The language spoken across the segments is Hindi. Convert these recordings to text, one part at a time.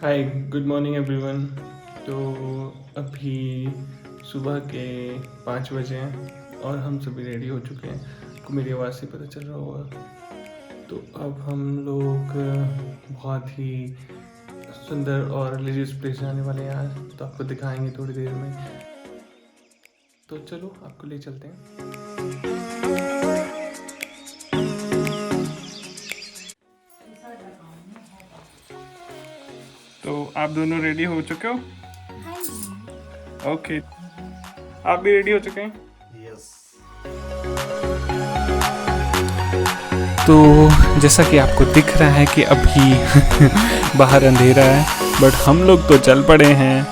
हाय, गुड मॉर्निंग एवरीवन। तो अभी सुबह के 5 बजे हैं और हम सभी रेडी हो चुके हैं। आपको मेरी आवाज़ से पता चल रहा होगा। तो अब हम लोग बहुत ही सुंदर और रिलीजियस प्लेस जाने वाले हैं आज, तो आपको दिखाएंगे थोड़ी देर में। तो चलो आपको ले चलते हैं। तो आप दोनों रेडी हो चुके हो? ओके, आप भी रेडी हो चुके हैं? तो जैसा कि आपको दिख रहा है कि अभी बाहर अंधेरा है, बट हम लोग तो चल पड़े हैं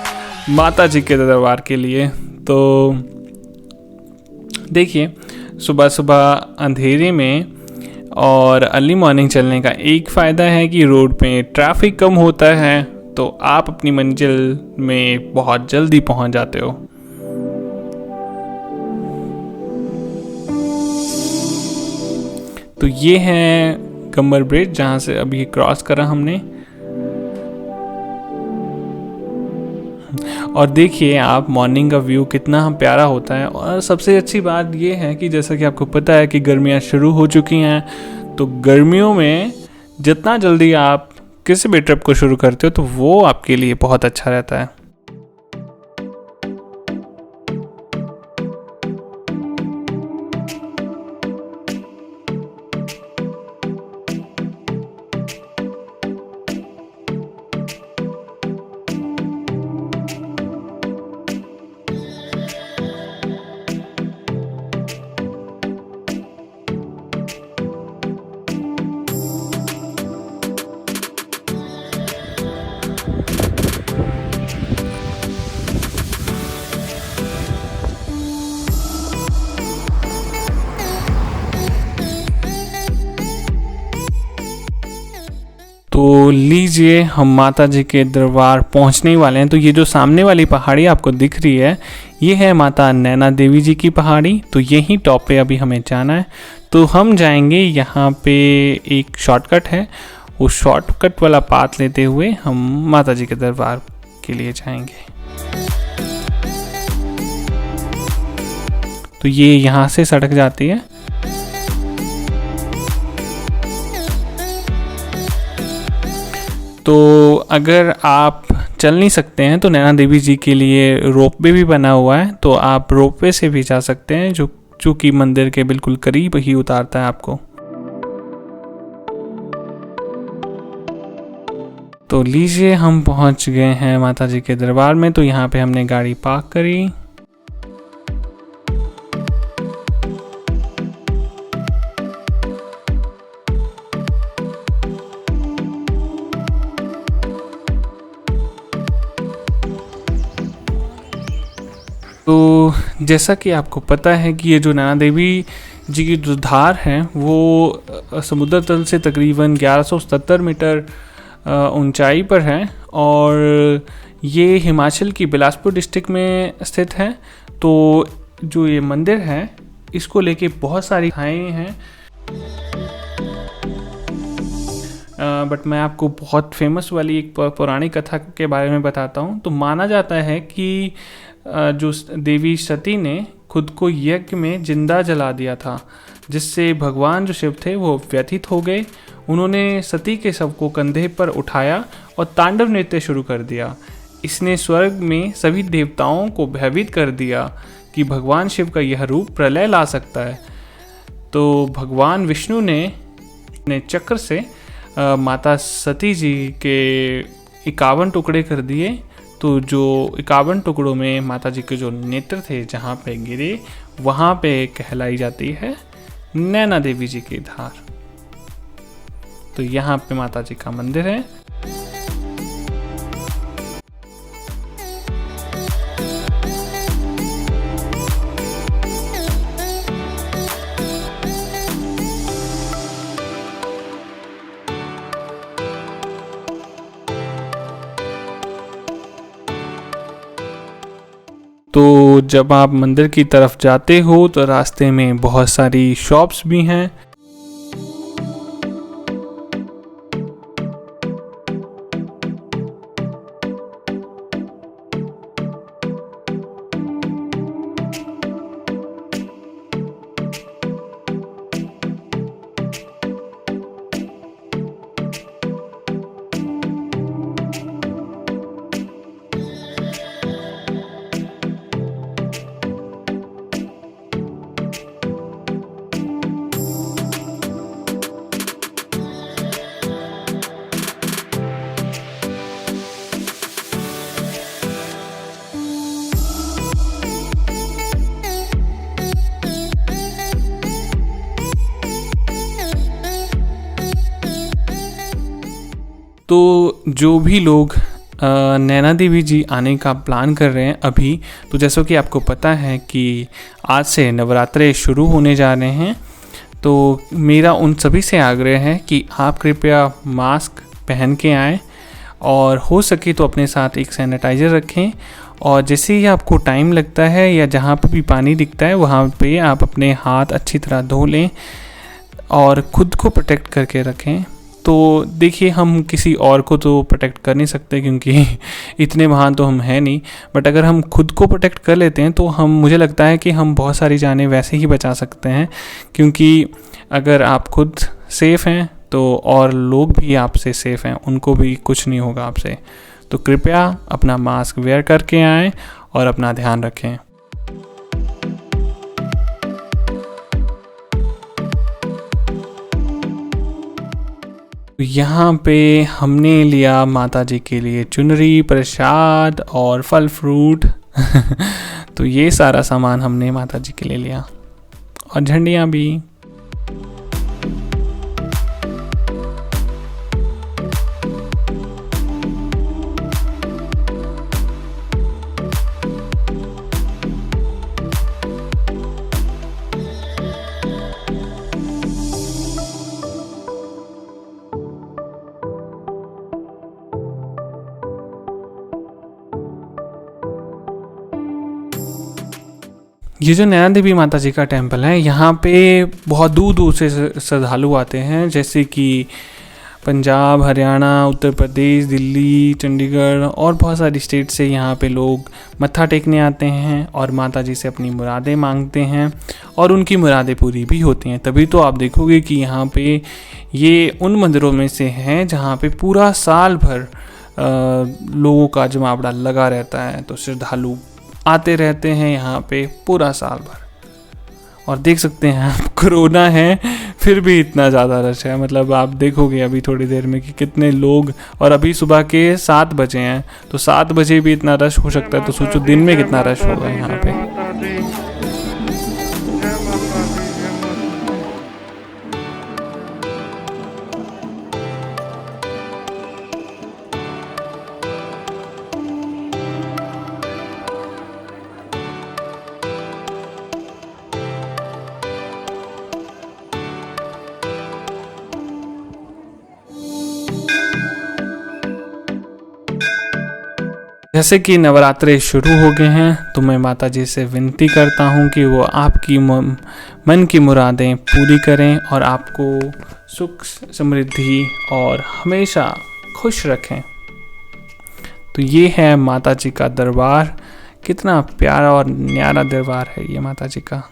माता जी के दरबार के लिए। तो देखिए, सुबह सुबह अंधेरे में और अर्ली मॉर्निंग चलने का एक फ़ायदा है कि रोड पे ट्रैफिक कम होता है, तो आप अपनी मंजिल में बहुत जल्दी पहुंच जाते हो। तो ये है कमर ब्रिज, जहाँ से अभी क्रॉस करा हमने। और देखिए आप मॉर्निंग का व्यू कितना प्यारा होता है। और सबसे अच्छी बात ये है कि जैसा कि आपको पता है कि गर्मियाँ शुरू हो चुकी हैं, तो गर्मियों में जितना जल्दी आप किसी भी ट्रिप को शुरू करते हो तो वो आपके लिए बहुत अच्छा रहता है। तो लीजिए, हम माता जी के दरबार पहुंचने ही वाले हैं। तो ये जो सामने वाली पहाड़ी आपको दिख रही है, ये है माता नैना देवी जी की पहाड़ी। तो यही टॉप पे अभी हमें जाना है। तो हम जाएंगे, यहाँ पे एक शॉर्टकट है, उस शॉर्टकट वाला पाथ लेते हुए हम माता जी के दरबार के लिए जाएंगे। तो ये यहाँ से सड़क जाती है। तो अगर आप चल नहीं सकते हैं तो नैना देवी जी के लिए रोपवे भी बना हुआ है, तो आप रोपवे से भी जा सकते हैं, जो कि मंदिर के बिल्कुल करीब ही उतारता है आपको। तो लीजिए, हम पहुंच गए हैं माता जी के दरबार में। तो यहाँ पे हमने गाड़ी पार्क करी। तो जैसा कि आपको पता है कि ये जो नैना देवी जी की जो धार है वो समुद्र तल से तकरीबन 1177 मीटर ऊंचाई पर है, और ये हिमाचल की बिलासपुर डिस्ट्रिक्ट में स्थित है। तो जो ये मंदिर है, इसको लेके बहुत सारी कथाएं हैं, बट मैं आपको बहुत फेमस वाली एक पौराणिक कथा के बारे में बताता हूँ। तो माना जाता है कि जो देवी सती ने खुद को यज्ञ में जिंदा जला दिया था, जिससे भगवान जो शिव थे वो व्यथित हो गए। उन्होंने सती के शव को कंधे पर उठाया और तांडव नृत्य शुरू कर दिया। इसने स्वर्ग में सभी देवताओं को भयभीत कर दिया कि भगवान शिव का यह रूप प्रलय ला सकता है। तो भगवान विष्णु ने चक्र से माता सती जी के 51 टुकड़े कर दिए। तो जो 51 टुकड़ों में माता जी के जो नेत्र थे जहाँ पे गिरे, वहाँ पे कहलाई जाती है नैना देवी जी की धार। तो यहाँ पे माता जी का मंदिर है। तो जब आप मंदिर की तरफ जाते हो तो रास्ते में बहुत सारी शॉप्स भी हैं। तो जो भी लोग नैना देवी जी आने का प्लान कर रहे हैं अभी, तो जैसा कि आपको पता है कि आज से नवरात्रे शुरू होने जा रहे हैं, तो मेरा उन सभी से आग्रह है कि आप कृपया मास्क पहन के आएँ और हो सके तो अपने साथ एक सैनिटाइज़र रखें। और जैसे ही आपको टाइम लगता है या जहाँ पर भी पानी दिखता है वहाँ पे आप अपने हाथ अच्छी तरह धो लें और ख़ुद को प्रोटेक्ट करके रखें। तो देखिए, हम किसी और को तो प्रोटेक्ट कर नहीं सकते क्योंकि इतने महान तो हम हैं नहीं, बट अगर हम खुद को प्रोटेक्ट कर लेते हैं तो मुझे लगता है कि हम बहुत सारी जानें वैसे ही बचा सकते हैं। क्योंकि अगर आप खुद सेफ़ हैं तो और लोग भी आपसे सेफ़ हैं, उनको भी कुछ नहीं होगा आपसे। तो कृपया अपना मास्क वेयर करके आएँ और अपना ध्यान रखें। यहाँ पे हमने लिया माता जी के लिए चुनरी, प्रसाद और फल फ्रूट तो ये सारा सामान हमने माता जी के लिए लिया, और झंडियाँ भी। ये जो नैना देवी माता जी का टेम्पल है, यहाँ पे बहुत दूर दूर से श्रद्धालु आते हैं, जैसे कि पंजाब, हरियाणा, उत्तर प्रदेश, दिल्ली, चंडीगढ़ और बहुत सारी स्टेट से यहाँ पे लोग मत्था टेकने आते हैं और माता जी से अपनी मुरादें मांगते हैं और उनकी मुरादें पूरी भी होती हैं। तभी तो आप देखोगे कि यहाँ पे ये उन मंदिरों में से हैं जहाँ पे पूरा साल भर लोगों का जमावड़ा लगा रहता है। तो श्रद्धालु आते रहते हैं यहाँ पे पूरा साल भर। और देख सकते हैं आप, कोरोना है फिर भी इतना ज़्यादा रश है। मतलब आप देखोगे अभी थोड़ी देर में कि कितने लोग, और अभी सुबह के 7 बजे हैं, तो 7 बजे भी इतना रश हो सकता है, तो सोचो दिन में कितना रश होगा यहाँ पे। जैसे कि नवरात्रे शुरू हो गए हैं, तो मैं माता जी से विनती करता हूँ कि वो आपकी मन की मुरादें पूरी करें और आपको सुख समृद्धि और हमेशा खुश रखें। तो ये है माता जी का दरबार। कितना प्यारा और न्यारा दरबार है ये माता जी का।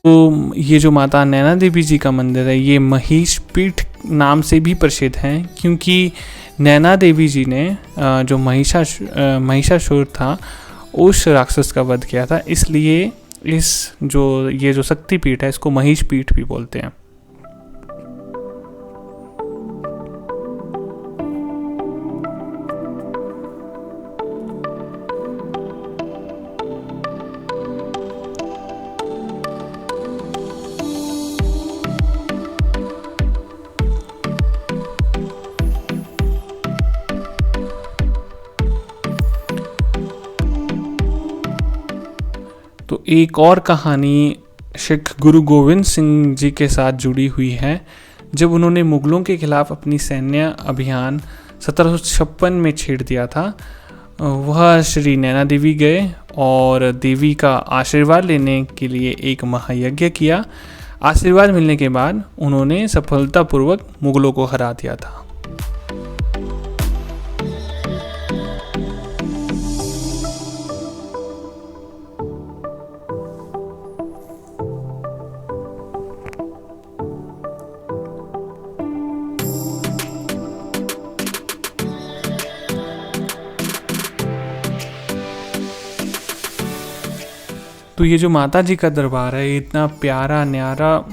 तो ये जो माता नैना देवी जी का मंदिर है, ये महिष पीठ नाम से भी प्रसिद्ध है, क्योंकि नैना देवी जी ने जो महिषासुर था उस राक्षस का वध किया था, इसलिए ये जो शक्ति पीठ है इसको महिष पीठ भी बोलते हैं। तो एक और कहानी सिख गुरु गोविंद सिंह जी के साथ जुड़ी हुई है। जब उन्होंने मुगलों के खिलाफ अपनी सैन्य अभियान 1756 में छेड़ दिया था, वह श्री नैना देवी गए और देवी का आशीर्वाद लेने के लिए एक महायज्ञ किया। आशीर्वाद मिलने के बाद उन्होंने सफलतापूर्वक मुगलों को हरा दिया था। तो ये जो माता जी का दरबार है, ये इतना प्यारा न्यारा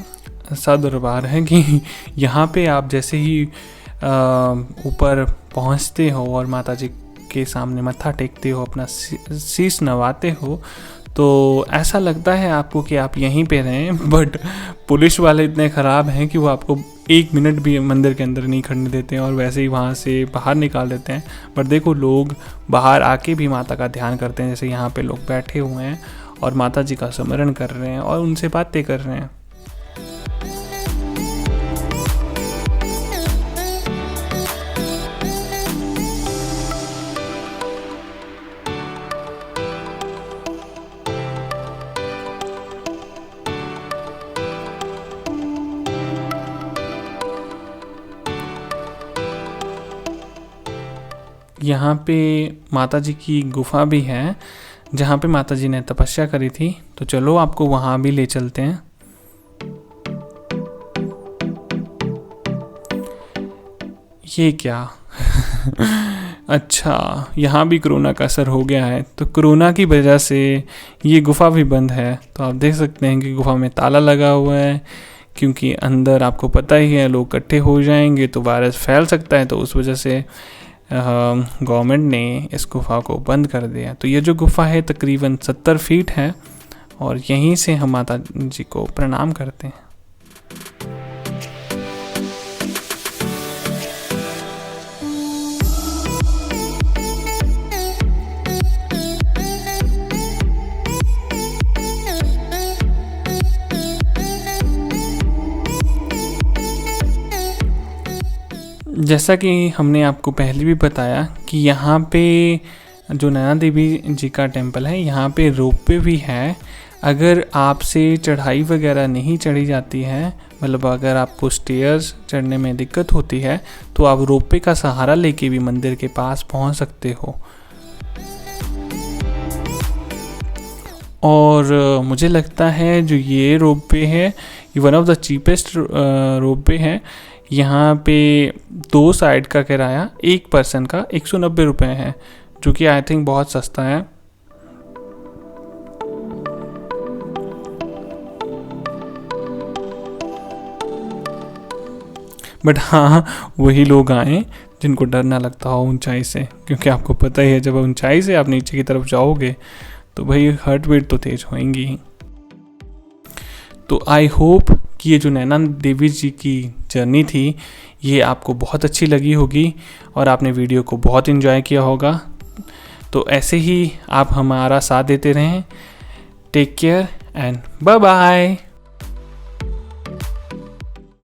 सा दरबार है कि यहाँ पे आप जैसे ही ऊपर पहुँचते हो और माता जी के सामने मत्था टेकते हो, अपना शीश नवाते हो, तो ऐसा लगता है आपको कि आप यहीं पे रहें। बट पुलिस वाले इतने ख़राब हैं कि वो आपको 1 मिनट भी मंदिर के अंदर नहीं खड़ने देते हैं और वैसे ही वहाँ से बाहर निकाल देते हैं। बट देखो, लोग बाहर आके भी माता का ध्यान करते हैं। जैसे यहाँ पे लोग बैठे हुए हैं और माता जी का स्मरण कर रहे हैं और उनसे बातें कर रहे हैं। यहाँ पे माता जी की गुफा भी है जहाँ पे माता जी ने तपस्या करी थी। तो चलो आपको वहाँ भी ले चलते हैं। ये क्या अच्छा, यहाँ भी कोरोना का असर हो गया है। तो कोरोना की वजह से ये गुफा भी बंद है। तो आप देख सकते हैं कि गुफा में ताला लगा हुआ है, क्योंकि अंदर आपको पता ही है लोग इकट्ठे हो जाएंगे तो वायरस फैल सकता है। तो उस वजह से गवर्नमेंट ने इस गुफा को बंद कर दिया। तो ये जो गुफा है तकरीबन 70 फीट है और यहीं से हम माता जी को प्रणाम करते हैं। जैसा कि हमने आपको पहले भी बताया कि यहाँ पे जो नैना देवी जी का टेम्पल है, यहाँ पे रोपवे भी है। अगर आपसे चढ़ाई वगैरह नहीं चढ़ी जाती है, मतलब अगर आपको स्टेयर्स चढ़ने में दिक्कत होती है, तो आप रोपवे का सहारा लेके भी मंदिर के पास पहुँच सकते हो। और मुझे लगता है जो ये रोपवे है, ये one of the cheapest ropeway है। यहाँ पे 2 साइड का किराया 1 पर्सन का 190 रुपये है, जो कि आई थिंक बहुत सस्ता है। बट हाँ, वही लोग आए जिनको डर ना लगता हो ऊंचाई से, क्योंकि आपको पता ही है जब ऊंचाई से आप नीचे की तरफ जाओगे तो भाई हार्ट बीट तो तेज होएंगी ही। तो आई होप कि ये जो नैना देवी जी की जर्नी थी ये आपको बहुत अच्छी लगी होगी और आपने वीडियो को बहुत एंजॉय किया होगा। तो ऐसे ही आप हमारा साथ देते रहें। Take care and bye bye.